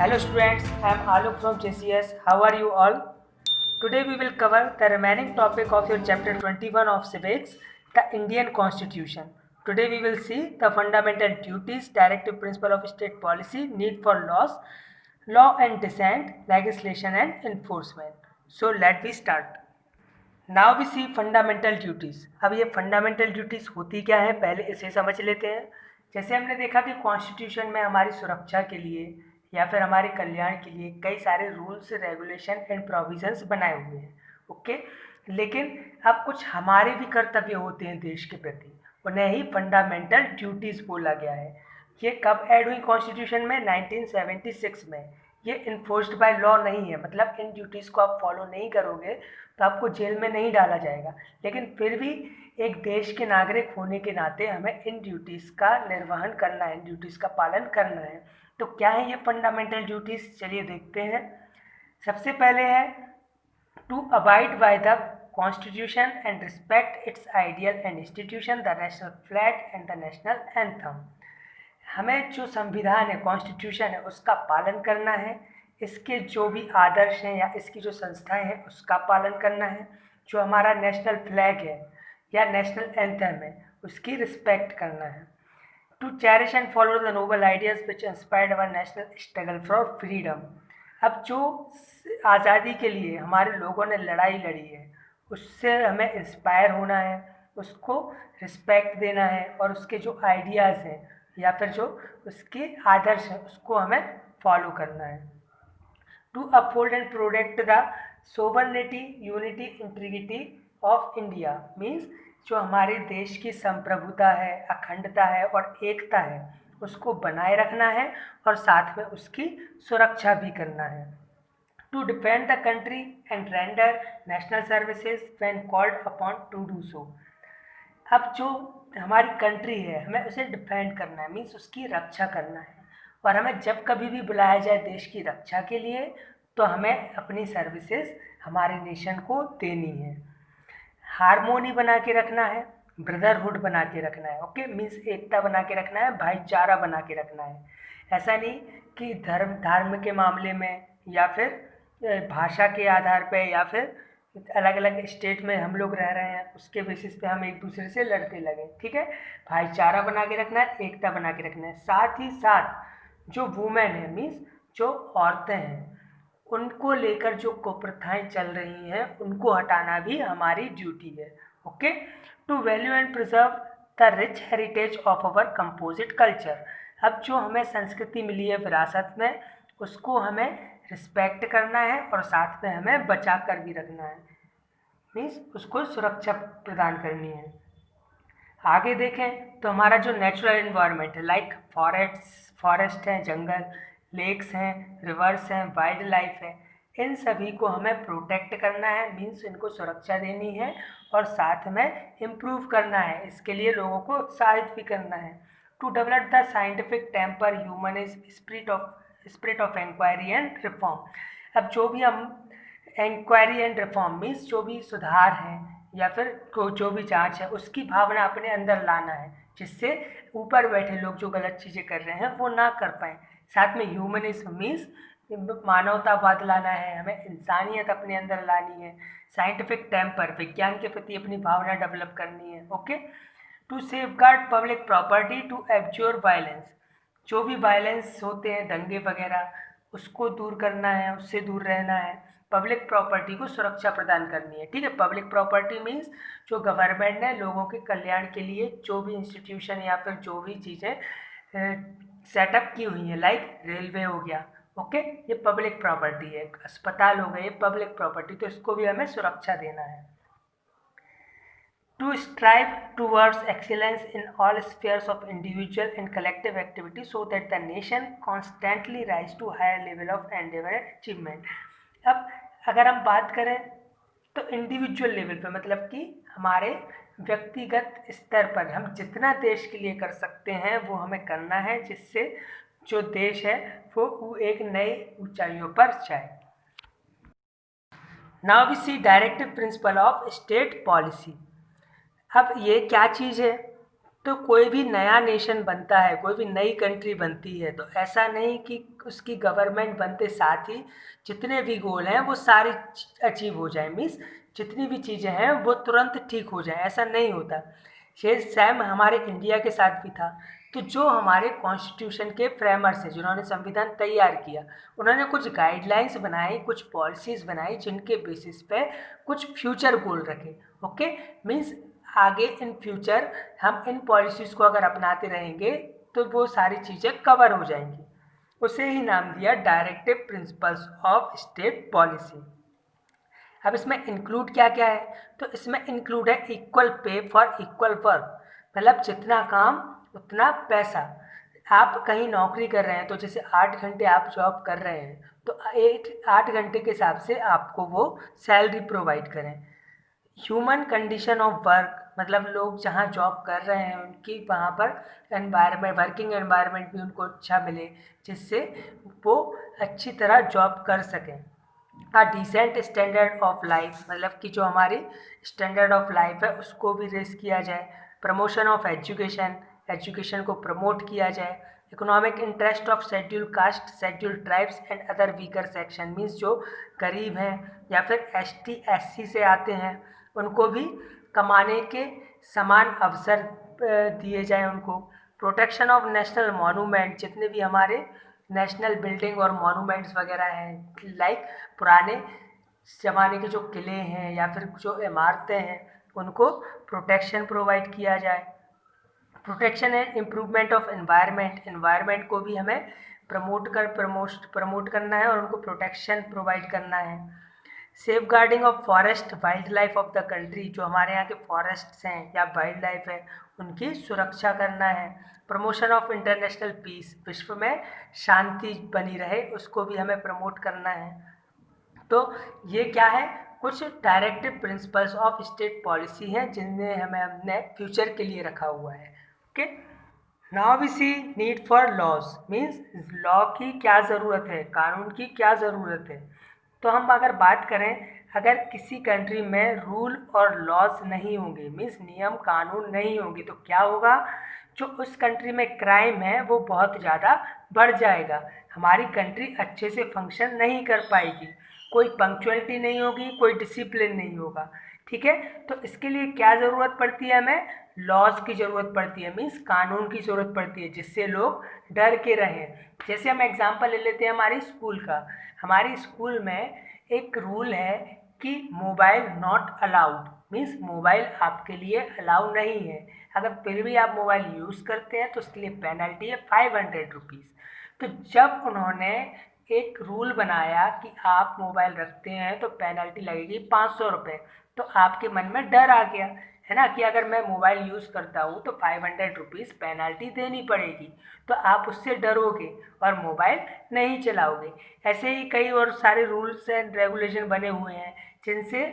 Hello students, I am Alok from JCS. How are you all? Today we will cover the remaining topic of your chapter 21 of civics, the Indian Constitution. Today we will see the fundamental duties, directive principle of state policy, need for laws, law and dissent, legislation and enforcement. So let me start. Now we see fundamental duties. अब ये fundamental duties होती क्या है, पहले इसे समझ लेते हैं। जैसे हमने देखा कि कॉन्स्टिट्यूशन में हमारी सुरक्षा के लिए या फिर हमारे कल्याण के लिए कई सारे रूल्स, रेगुलेशन एंड प्रोविजंस बनाए हुए हैं, ओके। लेकिन अब कुछ हमारे भी कर्तव्य होते हैं देश के प्रति, उन्हें ही फंडामेंटल ड्यूटीज़ बोला गया है। ये कब ऐड हुई कॉन्स्टिट्यूशन में? 1976 में। ये इन्फोर्स्ड बाय लॉ नहीं है, मतलब इन ड्यूटीज़ को आप फॉलो नहीं करोगे तो आपको जेल में नहीं डाला जाएगा, लेकिन फिर भी एक देश के नागरिक होने के नाते हमें इन ड्यूटीज़ का निर्वहन करना है, इन ड्यूटीज़ का पालन करना है। तो क्या है ये फंडामेंटल ड्यूटीज़, चलिए देखते हैं। सबसे पहले है to abide by the constitution and respect its ideal and institution, the national flag and the national anthem. हमें जो संविधान है, कॉन्स्टिट्यूशन है, उसका पालन करना है, इसके जो भी आदर्श हैं या इसकी जो संस्थाएं हैं उसका पालन करना है, जो हमारा नेशनल फ्लैग है या नेशनल एंथम है उसकी रिस्पेक्ट करना है। To cherish and follow the noble ideas which inspired our national struggle for freedom. अब जो आज़ादी के लिए हमारे लोगों ने लड़ाई लड़ी है उससे हमें इंस्पायर होना है, उसको रिस्पेक्ट देना है और उसके जो आइडियाज़ हैं या फिर जो उसके आदर्श हैं उसको हमें फॉलो करना है। To uphold and protect the sovereignty, unity, integrity of India, means जो हमारे देश की संप्रभुता है, अखंडता है और एकता है उसको बनाए रखना है और साथ में उसकी सुरक्षा भी करना है। To defend the country and render national services when called upon to do so. अब जो हमारी कंट्री है हमें उसे डिफेंड करना है, मीन्स उसकी रक्षा करना है, और हमें जब कभी भी बुलाया जाए देश की रक्षा के लिए तो हमें अपनी सर्विसेज हमारे नेशन को देनी है। हारमोनी बना के रखना है, ब्रदरहुड बना के रखना है, ओके, मीन्स एकता बना के रखना है, भाईचारा बना के रखना है। ऐसा नहीं कि धर्म के मामले में या फिर भाषा के आधार पे या फिर अलग अलग स्टेट में हम लोग रह रहे हैं उसके बेसिस पे हम एक दूसरे से लड़ते लगे, ठीक है। भाईचारा बना के रखना है, एकता बना के रखना है। साथ ही साथ जो वुमेन है, मीन्स जो औरतें हैं, उनको लेकर जो कुप्रथाएं चल रही हैं उनको हटाना भी हमारी ड्यूटी है, okay. To value and preserve the rich heritage of our composite culture. अब जो हमें संस्कृति मिली है विरासत में उसको हमें रिस्पेक्ट करना है और साथ में हमें बचा कर भी रखना है, मीन्स उसको सुरक्षा प्रदान करनी है। आगे देखें तो हमारा जो नेचुरल इन्वायरमेंट है, लाइक फॉरेस्ट हैं, जंगल, लेक्स हैं, रिवर्स हैं, वाइल्ड लाइफ है, इन सभी को हमें प्रोटेक्ट करना है, मीन्स इनको सुरक्षा देनी है और साथ में इम्प्रूव करना है, इसके लिए लोगों को उत्साहित भी करना है। To develop the scientific temper, humanism, spirit of inquiry and reform. अब जो भी हम इंक्वायरी एंड रिफॉर्म मीन्स जो भी सुधार है या फिर जो भी जांच है उसकी भावना अपने अंदर लाना है, जिससे ऊपर बैठे लोग जो गलत चीज़ें कर रहे हैं वो ना कर पाएँ। साथ में ह्यूमनिज्म मीन्स मानवतावाद लाना है, हमें इंसानियत अपने अंदर लानी है। साइंटिफिक टेम्पर, विज्ञान के प्रति अपनी भावना डेवलप करनी है, okay. To safeguard public property, to abjure violence, जो भी वायलेंस होते हैं, दंगे वगैरह, उसको दूर करना है, उससे दूर रहना है। पब्लिक प्रॉपर्टी को सुरक्षा प्रदान करनी है, ठीक है। पब्लिक प्रॉपर्टी मीन्स जो गवर्नमेंट ने लोगों के कल्याण के लिए जो भी इंस्टीट्यूशन या फिर जो भी चीज़ें सेटअप की हुई हैं, लाइक रेलवे हो गया, ओके, ये पब्लिक प्रॉपर्टी है। अस्पताल हो गए, ये पब्लिक प्रॉपर्टी, तो इसको भी हमें सुरक्षा देना है। To strive towards excellence in all spheres of individual and collective activity so that the nation constantly rise to higher level of endeavor and achievement। अब अगर हम बात करें तो इंडिविजुअल लेवल पे, मतलब कि हमारे व्यक्तिगत स्तर पर हम जितना देश के लिए कर सकते हैं वो हमें करना है, जिससे जो देश है वो एक नई ऊंचाइयों पर जाए। Now we see directive principle of state policy. अब ये क्या चीज़ है? तो कोई भी नया नेशन बनता है, कोई भी नई कंट्री बनती है, तो ऐसा नहीं कि उसकी गवर्नमेंट बनते साथ ही जितने भी गोल हैं वो सारे अचीव हो जाएं, मीन्स जितनी भी चीज़ें हैं वो तुरंत ठीक हो जाएं, ऐसा नहीं होता। ये सेम हमारे इंडिया के साथ भी था। तो जो हमारे कॉन्स्टिट्यूशन के फ्रेमर्स हैं, जिन्होंने संविधान तैयार किया, उन्होंने कुछ गाइडलाइंस बनाई, कुछ पॉलिसीज़ बनाई, जिनके बेसिस पे कुछ फ्यूचर गोल रखे। ओके, मीन्स आगे इन फ्यूचर हम इन पॉलिसीज़ को अगर अपनाते रहेंगे तो वो सारी चीज़ें कवर हो जाएंगी। उसे ही नाम दिया directive principles of state policy. अब इसमें इंक्लूड क्या क्या है, तो इसमें इंक्लूड है equal pay for equal work, मतलब जितना काम उतना पैसा। आप कहीं नौकरी कर रहे हैं तो जैसे 8 घंटे आप जॉब कर रहे हैं तो 8 घंटे के हिसाब से आपको वो सैलरी प्रोवाइड करें। ह्यूमन कंडीशन ऑफ वर्क, मतलब लोग जहाँ जॉब कर रहे हैं उनकी वहाँ पर एनवायरनमेंट, वर्किंग एनवायरनमेंट भी उनको अच्छा मिले, जिससे वो अच्छी तरह जॉब कर सकें। A decent standard of life, मतलब कि जो हमारी स्टैंडर्ड ऑफ लाइफ है उसको भी रेस किया जाए। प्रमोशन ऑफ एजुकेशन, एजुकेशन को प्रमोट किया जाए। Economic interest of schedule caste, schedule tribes and other weaker section, means जो गरीब हैं या फिर ST SC से आते हैं उनको भी कमाने के समान अवसर दिए जाएं उनको। प्रोटेक्शन ऑफ नेशनल मॉन्यूमेंट, जितने भी हमारे नेशनल बिल्डिंग और मॉन्यूमेंट्स वगैरह हैं, लाइक पुराने ज़माने के जो किले हैं या फिर जो इमारतें हैं उनको प्रोटेक्शन प्रोवाइड किया जाए। Protection and improvement of environment, environment को भी हमें प्रमोट करना है और उनको प्रोटेक्शन प्रोवाइड करना है। Safeguarding of forest wildlife of the country, जो हमारे यहाँ के फॉरेस्ट्स हैं या वाइल्ड लाइफ है उनकी सुरक्षा करना है। प्रमोशन ऑफ इंटरनेशनल पीस, विश्व में शांति बनी रहे उसको भी हमें प्रमोट करना है। तो ये क्या है, कुछ directive principles of state policy हैं जिन्हें हमें अपने फ्यूचर के लिए रखा हुआ है। Okay, now we see need for laws, means law की क्या ज़रूरत है, कानून की क्या ज़रूरत है। तो हम अगर बात करें, अगर किसी कंट्री में रूल और लॉज नहीं होंगे, मीन्स नियम कानून नहीं होंगे, तो क्या होगा, जो उस कंट्री में क्राइम है वो बहुत ज़्यादा बढ़ जाएगा, हमारी कंट्री अच्छे से फंक्शन नहीं कर पाएगी, कोई पंक्चुअलिटी नहीं होगी, कोई डिसिप्लिन नहीं होगा। ठीक है, तो इसके लिए क्या ज़रूरत पड़ती है, हमें लॉज की ज़रूरत पड़ती है, मीन्स कानून की ज़रूरत पड़ती है, जिससे लोग डर के रहें। जैसे हम एग्जांपल ले लेते हैं हमारी स्कूल का। हमारी स्कूल में एक रूल है कि mobile not allowed, means mobile आपके लिए अलाउ नहीं है। अगर फिर भी आप मोबाइल यूज़ करते हैं तो उसके लिए पेनल्टी है 500 रुपीज़। तो जब उन्होंने एक रूल बनाया कि आप मोबाइल रखते हैं तो पेनल्टी लगेगी 500 रुपये, तो आपके मन में डर आ गया है ना कि अगर मैं मोबाइल यूज़ करता हूँ तो 500 रुपीज़ पेनल्टी देनी पड़ेगी, तो आप उससे डरोगे और मोबाइल नहीं चलाओगे। ऐसे ही कई और सारे रूल्स एंड रेगुलेशन बने हुए हैं जिनसे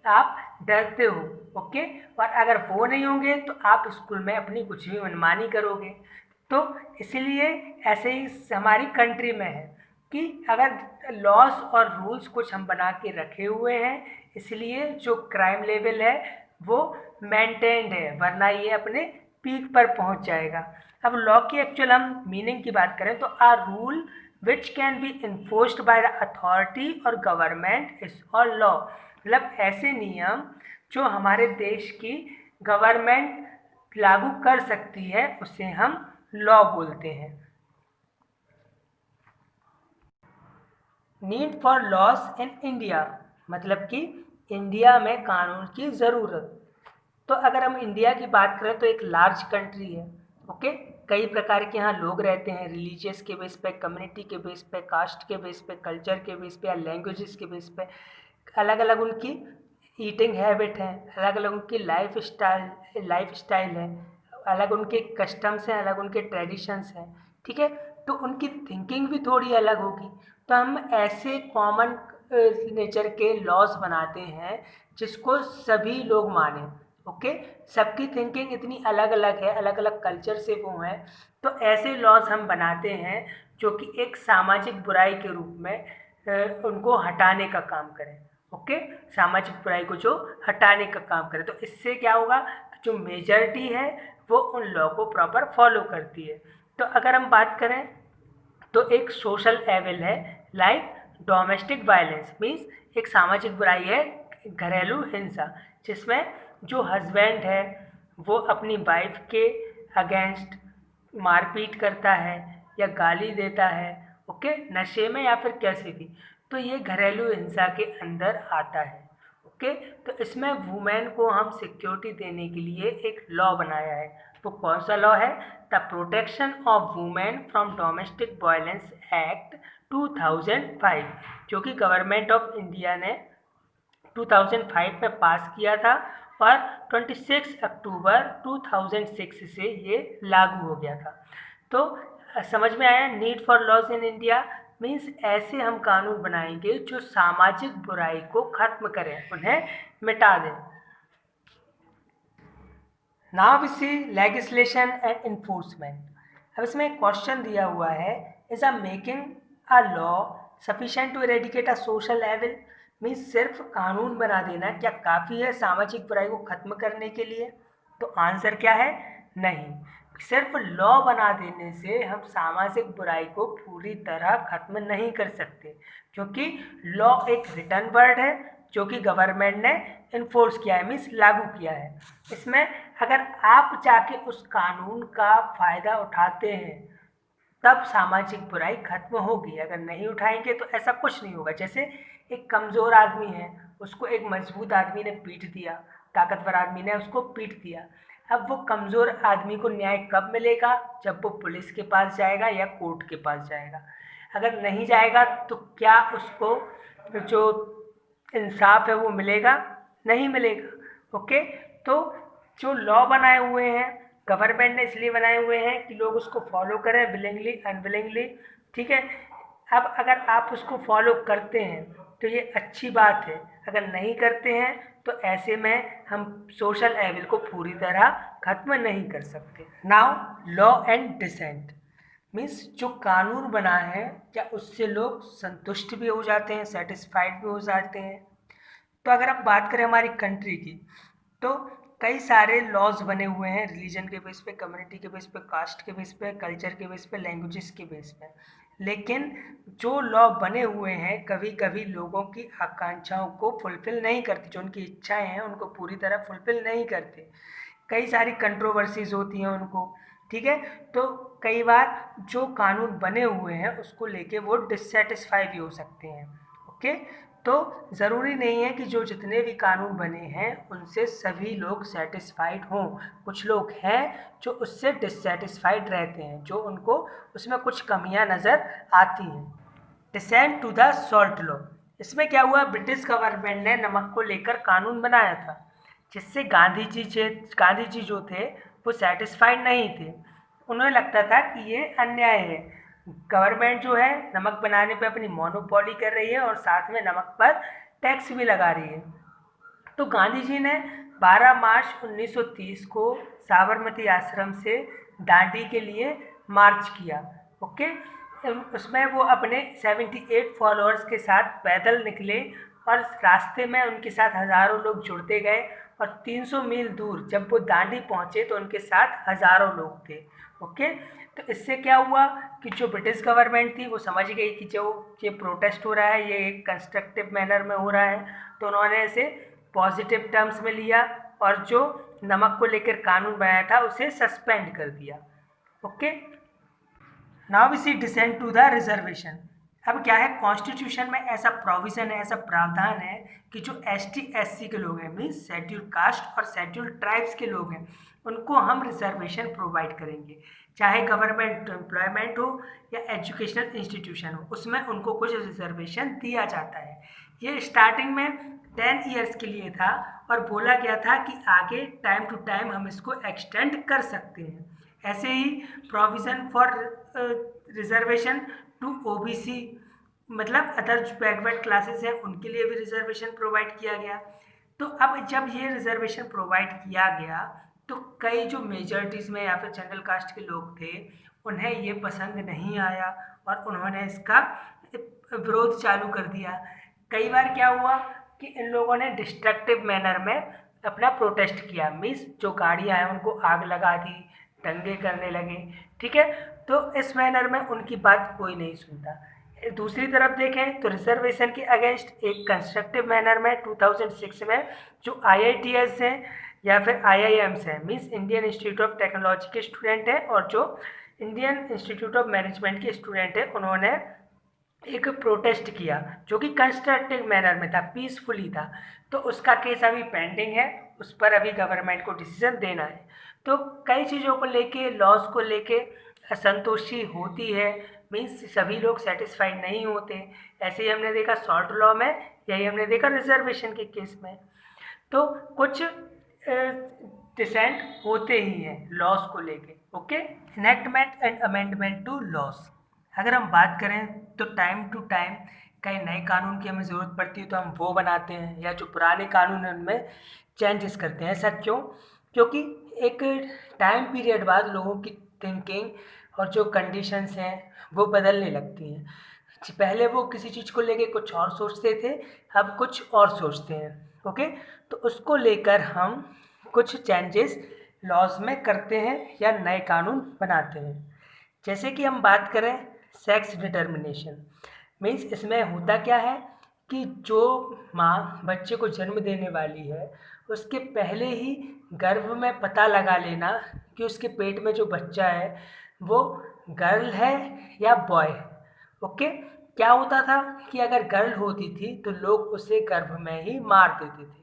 आप डरते हो। ओके, और अगर वो नहीं होंगे तो आप स्कूल में अपनी कुछ भी मनमानी करोगे। तो इसीलिए ऐसे ही हमारी कंट्री में है कि अगर लॉस और रूल्स कुछ हम बना के रखे हुए हैं, इसलिए जो क्राइम लेवल है वो मेंटेन्ड है, वरना ये अपने पीक पर पहुंच जाएगा। अब लॉ की एक्चुअल हम मीनिंग की बात करें तो a rule which can be enforced by the authority और गवर्नमेंट इज और लॉ, मतलब ऐसे नियम जो हमारे देश की गवर्नमेंट लागू कर सकती है उसे हम लॉ बोलते हैं। Need for loss in India, मतलब कि इंडिया में कानून की ज़रूरत। तो अगर हम इंडिया की बात करें तो एक लार्ज कंट्री है। ओके, कई प्रकार के यहाँ लोग रहते हैं, रिलीजियस के बेस पे, कम्युनिटी के बेस पे, कास्ट के बेस पे, कल्चर के बेस पे या लैंग्वेजेस के बेस पे अलग अलग उनकी ईटिंग हैबिट है, अलग अलग उनकी लाइफ स्टाइल है, अलग उनके कस्टम्स हैं, अलग उनके ट्रेडिशंस हैं। ठीक है, तो उनकी थिंकिंग भी थोड़ी अलग होगी। तो हम ऐसे कॉमन नेचर के लॉज बनाते हैं जिसको सभी लोग माने। ओके, सबकी थिंकिंग इतनी अलग अलग है, अलग अलग कल्चर से वो हैं, तो ऐसे लॉज हम बनाते हैं जो कि एक सामाजिक बुराई के रूप में उनको हटाने का काम करें। ओके, सामाजिक बुराई को जो हटाने का काम करें, तो इससे क्या होगा, जो मेजॉरिटी है वो उन लॉ को प्रॉपर फॉलो करती है। तो अगर हम बात करें तो एक सोशल एविल है लाइक डोमेस्टिक वायलेंस, मीन्स एक सामाजिक बुराई है घरेलू हिंसा, जिसमें जो हस्बैंड है वो अपनी वाइफ के अगेंस्ट मारपीट करता है या गाली देता है, ओके, नशे में या फिर कैसे भी, तो ये घरेलू हिंसा के अंदर आता है। ओके, तो इसमें वुमेन को हम सिक्योरिटी देने के लिए एक लॉ बनाया है। तो कौन सा लॉ है? The protection of women from domestic violence act 2005, जो कि गवर्नमेंट ऑफ इंडिया ने 2005 में पास किया था और 26 अक्टूबर 2006 से ये लागू हो गया था। तो समझ में आया, need for laws in India means ऐसे हम कानून बनाएंगे जो सामाजिक बुराई को खत्म करें, उन्हें मिटा दें। Now we see legislation and enforcement. अब इसमें एक क्वेश्चन दिया हुआ है, is a making a law sufficient to eradicate a social evil, means सिर्फ कानून बना देना क्या काफ़ी है सामाजिक बुराई को खत्म करने के लिए? तो आंसर क्या है? नहीं, सिर्फ लॉ बना देने से हम सामाजिक बुराई को पूरी तरह खत्म नहीं कर सकते, क्योंकि लॉ एक रिटन वर्ड है जो कि गवर्नमेंट ने इन्फोर्स किया है, मीन्स लागू किया है। इसमें अगर आप जाके उस कानून का फ़ायदा उठाते हैं तब सामाजिक बुराई खत्म होगी, अगर नहीं उठाएंगे तो ऐसा कुछ नहीं होगा। जैसे एक कमज़ोर आदमी है, उसको एक मजबूत आदमी ने पीट दिया, ताकतवर आदमी ने उसको पीट दिया। अब वो कमज़ोर आदमी को न्याय कब मिलेगा? जब वो पुलिस के पास जाएगा या कोर्ट के पास जाएगा। अगर नहीं जाएगा तो क्या उसको जो इंसाफ है वो मिलेगा? नहीं मिलेगा। ओके, तो जो लॉ बनाए हुए हैं गवर्नमेंट ने इसलिए बनाए हुए हैं कि लोग उसको फॉलो करें विलिंगली अनविलिंगली, ठीक है। अब अगर आप उसको फॉलो करते हैं तो ये अच्छी बात है, अगर नहीं करते हैं तो ऐसे में हम सोशल एविल को पूरी तरह खत्म नहीं कर सकते। Now law and dissent means जो कानून बना है क्या उससे लोग संतुष्ट भी हो जाते हैं, सेटिस्फाइड भी हो जाते हैं? तो अगर हम बात करें हमारी कंट्री की, तो कई सारे लॉज बने हुए हैं रिलीजन के बेस पे, कम्युनिटी के बेस पे, कास्ट के बेस पे, कल्चर के बेस पे, लैंग्वेजेस के बेस पे, लेकिन जो लॉ बने हुए हैं कभी कभी लोगों की आकांक्षाओं को फुलफिल नहीं करते, जो उनकी इच्छाएं हैं उनको पूरी तरह फुलफिल नहीं करते, कई सारी कंट्रोवर्सीज होती हैं उनको, ठीक है। तो कई बार जो कानून बने हुए हैं उसको लेके वो डिससेटिस्फाई भी हो सकते हैं, ओके। तो ज़रूरी नहीं है कि जो जितने भी कानून बने हैं उनसे सभी लोग सेटिस्फाइड हों, कुछ लोग हैं जो उससे डिससेटिस्फाइड रहते हैं, जो उनको उसमें कुछ कमियां नज़र आती हैं। Dissent to the salt law, इसमें क्या हुआ, ब्रिटिश गवर्नमेंट ने नमक को लेकर कानून बनाया था, जिससे गांधी जी जो थे वो सेटिस्फाइड नहीं थे। उन्हें लगता था कि ये अन्याय है, गवर्नमेंट जो है नमक बनाने पे अपनी मोनोपोली कर रही है और साथ में नमक पर टैक्स भी लगा रही है। तो गांधी जी ने 12 मार्च 1930 को साबरमती आश्रम से दांडी के लिए मार्च किया, ओके। उसमें वो अपने 78 फॉलोअर्स के साथ पैदल निकले और रास्ते में उनके साथ हज़ारों लोग जुड़ते गए और 300 मील दूर जब वो दांडी पहुँचे तो उनके साथ हज़ारों लोग थे, ओके। तो इससे क्या हुआ कि जो ब्रिटिश गवर्नमेंट थी वो समझ गई कि जो ये प्रोटेस्ट हो रहा है ये एक कंस्ट्रक्टिव मैनर में हो रहा है, तो उन्होंने इसे पॉजिटिव टर्म्स में लिया और जो नमक को लेकर कानून बनाया था उसे सस्पेंड कर दिया, okay. Now we see dissent to the reservation. अब क्या है, कॉन्स्टिट्यूशन में ऐसा प्रोविज़न है, ऐसा प्रावधान है कि जो ST SC के लोग हैं, मीन्स शेड्यूल कास्ट और शेड्यूल ट्राइब्स के लोग हैं, उनको हम रिजर्वेशन प्रोवाइड करेंगे, चाहे गवर्नमेंट एम्प्लॉयमेंट हो या एजुकेशनल इंस्टीट्यूशन हो, उसमें उनको कुछ रिजर्वेशन दिया जाता है। ये स्टार्टिंग में 10 ईयर्स के लिए था और बोला गया था कि आगे टाइम टू टाइम हम इसको एक्सटेंड कर सकते हैं। ऐसे ही provision for reservation to OBC, मतलब अदर जो बैकवर्ड क्लासेस हैं उनके लिए भी रिजर्वेशन प्रोवाइड किया गया। तो अब जब ये रिजर्वेशन प्रोवाइड किया गया तो कई जो मेजॉरिटीज़ में या फिर जनरल कास्ट के लोग थे उन्हें ये पसंद नहीं आया और उन्होंने इसका विरोध चालू कर दिया। कई बार क्या हुआ कि इन लोगों ने डिस्ट्रक्टिव मैनर में अपना प्रोटेस्ट किया, मीन्स जो गाड़ियाँ हैं उनको आग लगा दी, दंगे करने लगे, ठीक है। तो इस मैनर में उनकी बात कोई नहीं सुनता। दूसरी तरफ देखें तो रिजर्वेशन के अगेंस्ट एक कंस्ट्रक्टिव मैनर में 2006 में जो IITs हैं या फिर IIMs हैं, means Indian institute of technology के स्टूडेंट हैं और जो इंडियन इंस्टीट्यूट ऑफ मैनेजमेंट के स्टूडेंट हैं, उन्होंने एक प्रोटेस्ट किया जो कि कंस्ट्रक्टिव मैनर में था, पीसफुली था। तो उसका केस अभी पेंडिंग है, उस पर अभी गवर्नमेंट को डिसीजन देना है। तो कई चीज़ों को लेके, लॉज को लेके असंतोषी होती है, मीन्स सभी लोग सेटिस्फाइड नहीं होते। ऐसे ही हमने देखा शॉर्ट लॉ में, यही हमने देखा रिजर्वेशन के केस में। तो कुछ डिसेंट होते ही हैं लॉज को लेके। Okay, enactment and amendment to laws. अगर हम बात करें तो टाइम टू टाइम कई नए कानून की हमें ज़रूरत पड़ती है तो हम वो बनाते हैं, या जो पुराने कानून हैं उनमें चेंजेस करते हैं। ऐसा क्यों? क्योंकि एक टाइम पीरियड बाद लोगों की थिंकिंग और जो कंडीशंस हैं वो बदलने लगती हैं। पहले वो किसी चीज़ को लेके कुछ और सोचते थे, अब कुछ और सोचते हैं। ओके, तो उसको लेकर हम कुछ चेंजेस लॉज में करते हैं या नए कानून बनाते हैं। जैसे कि हम बात करें सेक्स डिटर्मिनेशन, मीन्स इसमें होता क्या है कि जो माँ बच्चे को जन्म देने वाली है उसके पहले ही गर्भ में पता लगा लेना कि उसके पेट में जो बच्चा है वो गर्ल है या बॉय। ओके, क्या होता था कि अगर गर्ल होती थी तो लोग उसे गर्भ में ही मार देते थे,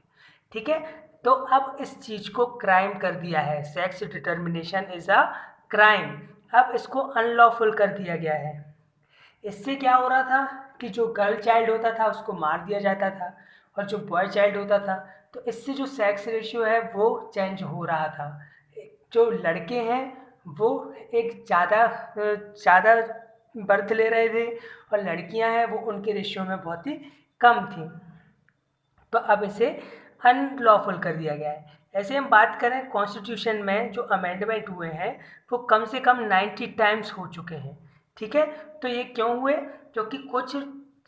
ठीक है। तो अब इस चीज़ को क्राइम कर दिया है, sex determination is a crime. अब इसको अनलॉफुल कर दिया गया है। इससे क्या हो रहा था कि जो गर्ल चाइल्ड होता था उसको मार दिया जाता था, और जो बॉय चाइल्ड होता था, तो इससे जो सेक्स रेशियो है वो चेंज हो रहा था। जो लड़के हैं वो एक ज़्यादा बर्थ ले रहे थे, और लड़कियां हैं वो उनके रेशियो में बहुत ही कम थी। तो अब इसे अनलॉफुल कर दिया गया है। ऐसे हम बात करें कॉन्स्टिट्यूशन में जो अमेंडमेंट हुए हैं वो कम से कम 90 टाइम्स हो चुके हैं, ठीक है। तो ये क्यों हुए? क्योंकि कुछ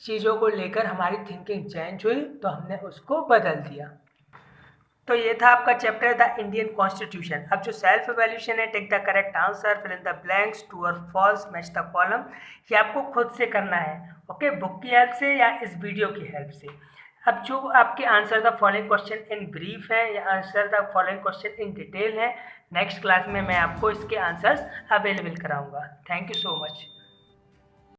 चीज़ों को लेकर हमारी थिंकिंग चेंज हुई तो हमने उसको बदल दिया। तो ये था आपका चैप्टर द इंडियन कॉन्स्टिट्यूशन। अब जो सेल्फ एवेल्यूशन है, take the correct answer, fill in the blanks, true और फॉल्स, मैच द कॉलम, ये आपको खुद से करना है। ओके, बुक की हेल्प से या इस वीडियो की हेल्प से। अब जो आपके answer the following question in brief है या answer the following question in detail है, नेक्स्ट क्लास में मैं आपको इसके आंसर्स अवेलेबल कराऊंगा। Thank you so much.